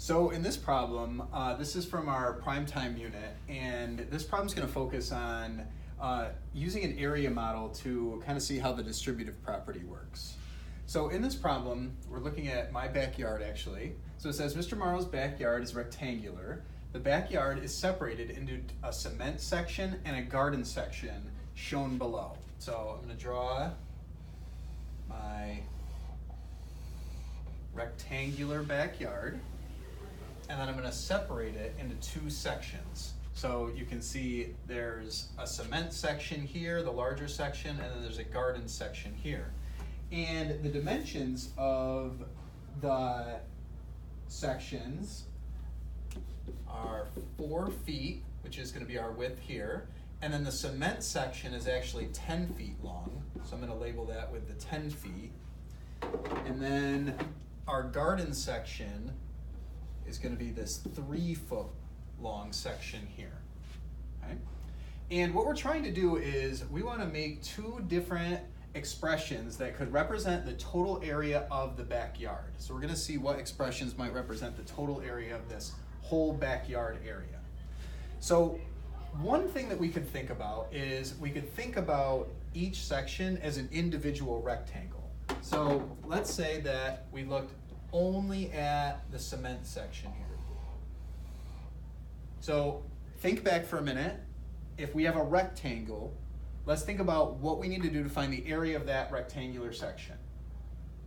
So in this problem, this is from our prime time unit, and this problem is going to focus on using an area model to kind of see how the distributive property works. So in this problem, we're looking at my backyard actually. So it says Mr. Morrow's backyard is rectangular. The backyard is separated into a cement section and a garden section shown below. So I'm going to draw my rectangular backyard, and then I'm going to separate it into two sections. So you can see there's a cement section here, the larger section, and then there's a garden section here. And the dimensions of the sections are 4 feet, which is going to be our width here. And then the cement section is actually 10 feet long. So I'm going to label that with the 10 feet. And then our garden section is going to be this 3 foot long section here. Okay? And what we're trying to do is we want to make two different expressions that could represent the total area of the backyard. So we're going to see what expressions might represent the total area of this whole backyard area. So one thing that we could think about is we could think about each section as an individual rectangle. So let's say that we looked only at the cement section here. So think back for a minute. If we have a rectangle, let's think about what we need to do to find the area of that rectangular section.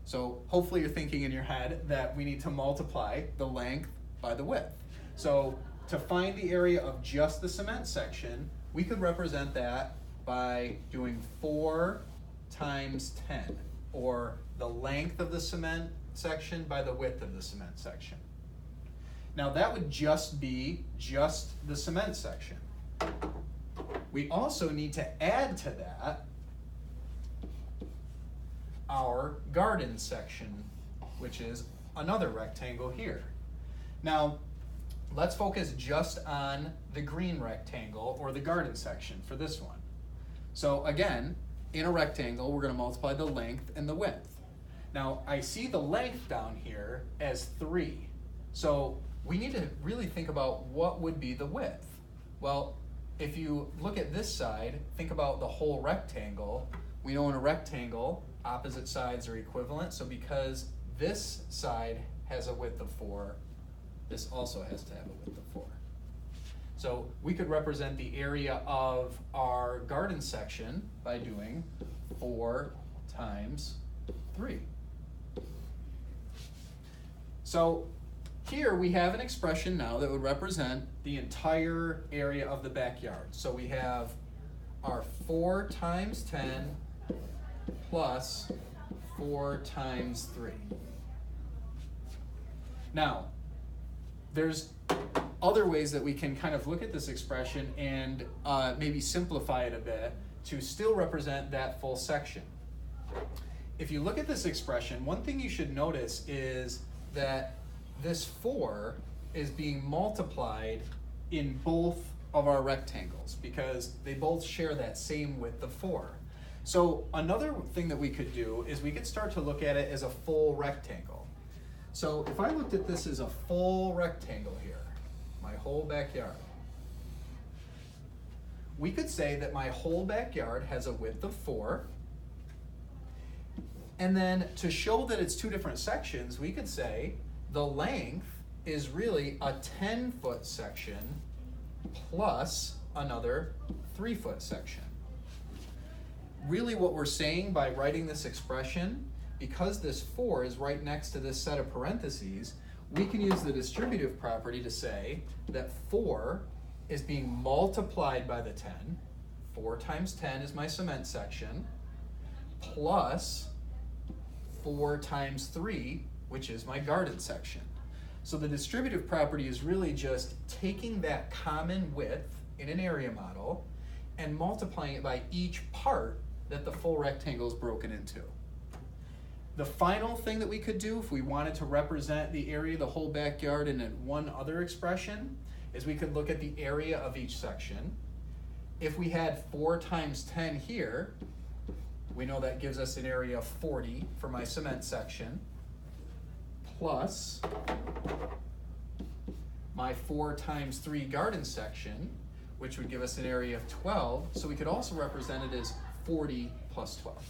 So hopefully you're thinking in your head that we need to multiply the length by the width. So to find the area of just the cement section, we could represent that by doing 4 times 10, or the length of the cement section by the width of the cement section. Now that would just be just the cement section. We also need to add to that our garden section, which is another rectangle here. Now, let's focus just on the green rectangle, or the garden section, for this one. So again, in a rectangle, we're going to multiply the length and the width. Now, I see the length down here as 3. So we need to really think about what would be the width. Well, if you look at this side, think about the whole rectangle. We know in a rectangle, opposite sides are equivalent. So because this side has a width of 4, this also has to have a width of 4. So we could represent the area of our garden section by doing 4 times 3. So here we have an expression now that would represent the entire area of the backyard. So we have our 4 times 10 plus 4 times 3. Now, there's other ways that we can kind of look at this expression and maybe simplify it a bit to still represent that full section. If you look at this expression, one thing you should notice is that this 4 is being multiplied in both of our rectangles because they both share that same width of 4. So another thing that we could do is we could start to look at it as a full rectangle. So if I looked at this as a full rectangle here, my whole backyard, we could say that my whole backyard has a width of 4. And then to show that it's two different sections, we could say the length is really a 10-foot section plus another 3-foot section. Really what we're saying by writing this expression, because this 4 is right next to this set of parentheses, we can use the distributive property to say that 4 is being multiplied by the 10. 4 times 10 is my cement section, plus 4 times 3, which is my garden section. So the distributive property is really just taking that common width in an area model and multiplying it by each part that the full rectangle is broken into. The final thing that we could do if we wanted to represent the area of the whole backyard in one other expression is we could look at the area of each section. If we had 4 times 10 here, we know that gives us an area of 40 for my cement section, plus my 4 times 3 garden section, which would give us an area of 12, so we could also represent it as 40 plus 12.